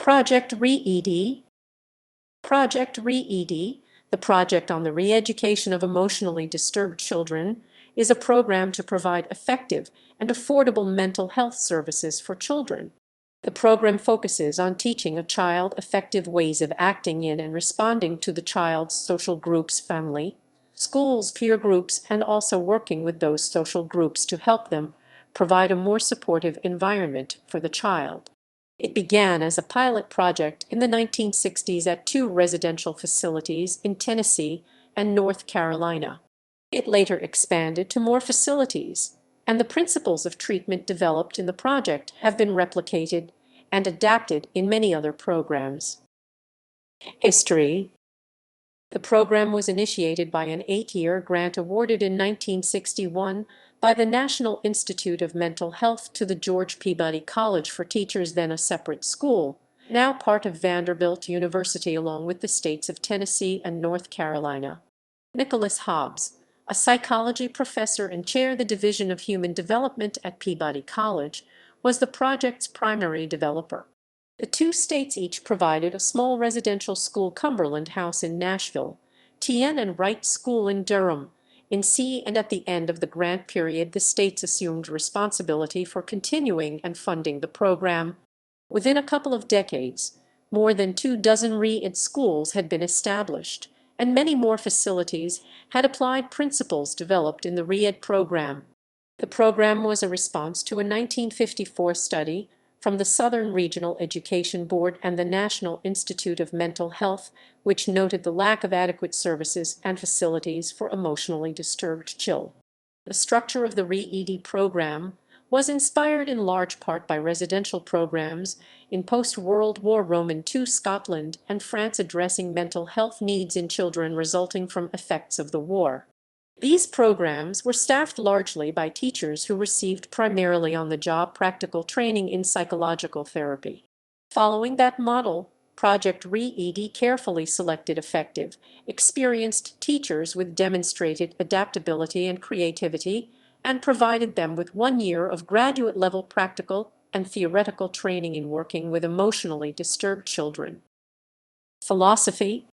Project ReED. Project ReED, the Project on the Re-Education of Emotionally Disturbed Children, is a program to provide effective and affordable mental health services for children. The program focuses on teaching a child effective ways of acting in and responding to the child's social groups, family, schools, peer groups, and also working with those social groups to help them provide a more supportive environment for the child. It began as a pilot project in the 1960s at 2 residential facilities in Tennessee and North Carolina. It later expanded to more facilities, and the principles of treatment developed in the project have been replicated and adapted in many other programs. History. The program was initiated by an 8-year grant awarded in 1961 by the National Institute of Mental Health to the George Peabody College for Teachers, then a separate school, now part of Vanderbilt University along with the states of Tennessee and North Carolina. Nicholas Hobbs, a psychology professor and chair of the Division of Human Development at Peabody College, was the project's primary developer. The 2 states each provided a small residential school, Cumberland House in Nashville, Tien and Wright School in Durham, in C, and at the end of the grant period the states assumed responsibility for continuing and funding the program. Within a couple of decades, more than 24 re-ed schools had been established, and many more facilities had applied principles developed in the re-ed program. The program was a response to a 1954 study from the Southern Regional Education Board and the National Institute of Mental Health, which noted the lack of adequate services and facilities for emotionally disturbed children. The structure of the ReED program was inspired in large part by residential programs in post-World War Roman II Scotland and France addressing mental health needs in children resulting from effects of the war. These programs were staffed largely by teachers who received primarily on-the-job practical training in psychological therapy. Following that model, Project ReED carefully selected effective, experienced teachers with demonstrated adaptability and creativity and provided them with 1 year of graduate-level practical and theoretical training in working with emotionally disturbed children. Philosophy.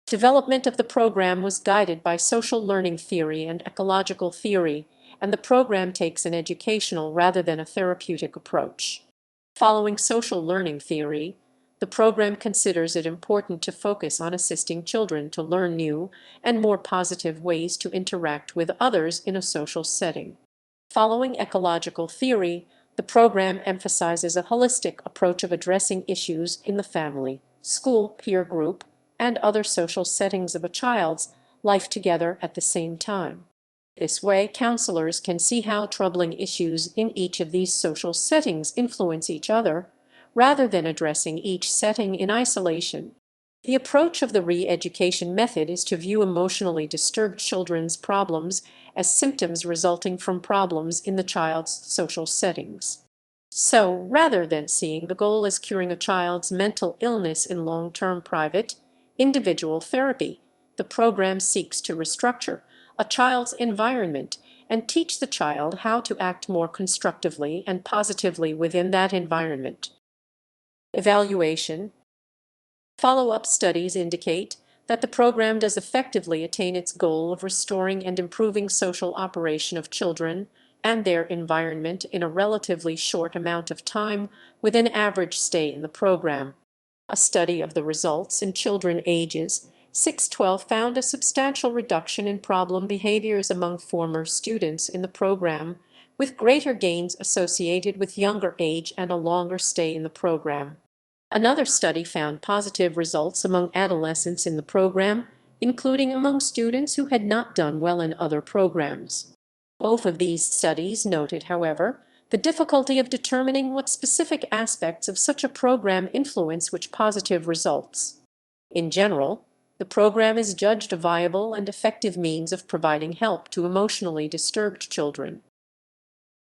Development of the program was guided by social learning theory and ecological theory, and the program takes an educational rather than a therapeutic approach. Following social learning theory, the program considers it important to focus on assisting children to learn new and more positive ways to interact with others in a social setting. Following ecological theory, the program emphasizes a holistic approach of addressing issues in the family, school, peer group, and other social settings of a child's life together at the same time. This way, counselors can see how troubling issues in each of these social settings influence each other, rather than addressing each setting in isolation. The approach of the re-education method is to view emotionally disturbed children's problems as symptoms resulting from problems in the child's social settings. So, rather than seeing the goal as curing a child's mental illness in long-term private, individual therapy, the program seeks to restructure a child's environment and teach the child how to act more constructively and positively within that environment. Evaluation. Follow-up studies indicate that the program does effectively attain its goal of restoring and improving social operation of children and their environment in a relatively short amount of time with an average stay in the program. A study of the results in children ages 6–12 found a substantial reduction in problem behaviors among former students in the program, with greater gains associated with younger age and a longer stay in the program. Another study found positive results among adolescents in the program, including among students who had not done well in other programs. Both of these studies noted, however, the difficulty of determining what specific aspects of such a program influence which positive results. In general, the program is judged a viable and effective means of providing help to emotionally disturbed children.